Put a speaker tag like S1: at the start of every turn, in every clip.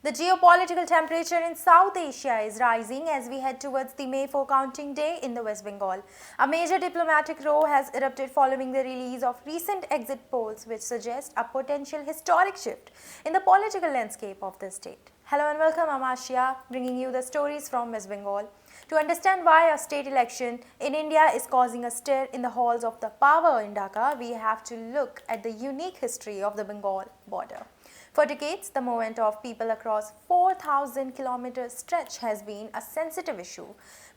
S1: The geopolitical temperature in South Asia is rising as we head towards the May 4 counting day in the West Bengal. A major diplomatic row has erupted following the release of recent exit polls which suggest a potential historic shift in the political landscape of the state. Hello and welcome, I'm Ashia, bringing you the stories from West Bengal. To understand why a state election in India is causing a stir in the halls of the power in Dhaka, we have to look at the unique history of the Bengal border. For decades, the movement of people across 4,000 kilometer stretch has been a sensitive issue,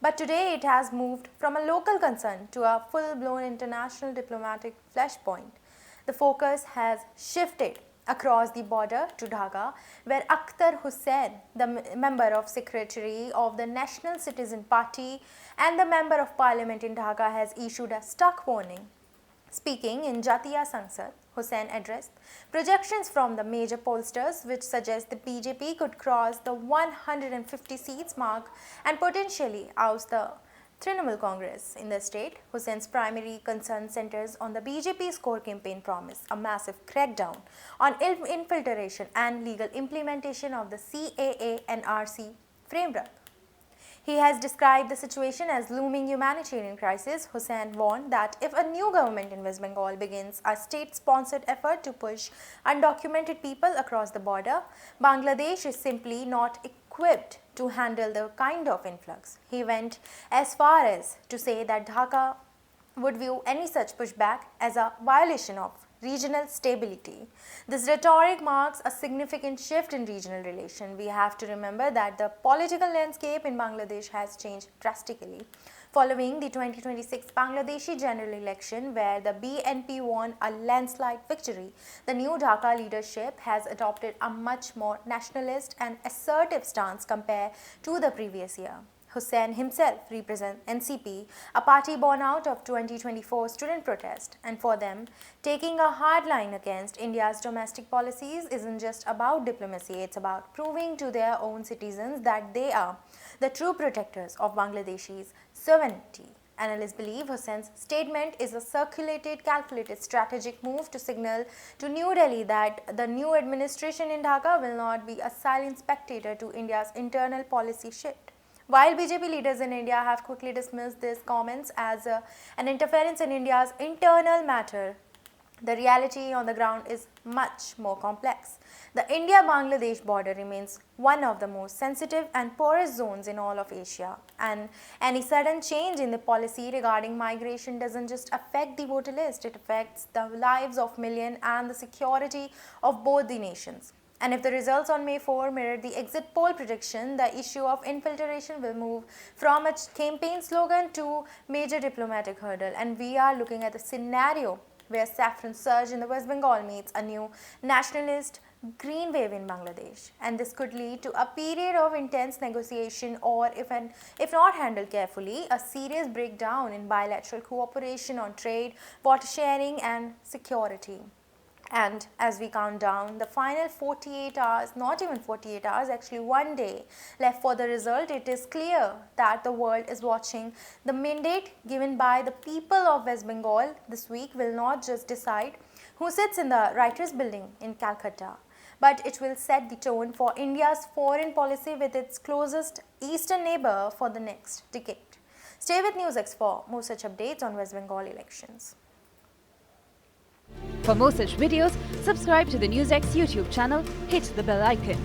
S1: but today it has moved from a local concern to a full-blown international diplomatic flashpoint. The focus has shifted across the border to Dhaka, where Akhtar Hossain, the member of Secretary of the National Citizen Party and the Member of Parliament in Dhaka, has issued a stark warning. Speaking in Jatiya Sangsad, Hossain addressed projections from the major pollsters which suggest the BJP could cross the 150 seats mark and potentially oust the Trinamool Congress in the state. Hossain's primary concern centers on the BJP's core campaign promise, a massive crackdown on infiltration and legal implementation of the CAA-NRC framework. He has described the situation as looming humanitarian crisis. Hossain warned that if a new government in West Bengal begins a state-sponsored effort to push undocumented people across the border, Bangladesh is simply not equipped to handle the kind of influx. He went as far as to say that Dhaka would view any such pushback as a violation of regional stability. This rhetoric marks a significant shift in regional relations. We have to remember that the political landscape in Bangladesh has changed drastically. Following the 2026 Bangladeshi general election, where the BNP won a landslide victory, the new Dhaka leadership has adopted a much more nationalist and assertive stance compared to the previous year. Hossain himself represents NCP, a party born out of 2024 student protest, and for them, taking a hard line against India's domestic policies isn't just about diplomacy, it's about proving to their own citizens that they are the true protectors of Bangladeshi's sovereignty. Analysts believe Hossain's statement is a calculated strategic move to signal to New Delhi that the new administration in Dhaka will not be a silent spectator to India's internal policy shift. While BJP leaders in India have quickly dismissed these comments as an interference in India's internal matter, the reality on the ground is much more complex. The India-Bangladesh border remains one of the most sensitive and porous zones in all of Asia, and any sudden change in the policy regarding migration doesn't just affect the voter list, it affects the lives of millions and the security of both the nations. And if the results on May 4 mirror the exit poll prediction, the issue of infiltration will move from a campaign slogan to major diplomatic hurdle. And we are looking at a scenario where saffron surge in the West Bengal meets a new nationalist green wave in Bangladesh. And this could lead to a period of intense negotiation or, if not handled carefully, a serious breakdown in bilateral cooperation on trade, water sharing and security. And as we count down the final 48 hours, not even 48 hours, actually one day left for the result, it is clear that the world is watching. The mandate given by the people of West Bengal this week will not just decide who sits in the writers' building in Calcutta, but it will set the tone for India's foreign policy with its closest eastern neighbor for the next decade. Stay with NewsX for more such updates on West Bengal elections.
S2: For more such videos, subscribe to the NewsX YouTube channel, hit the bell icon.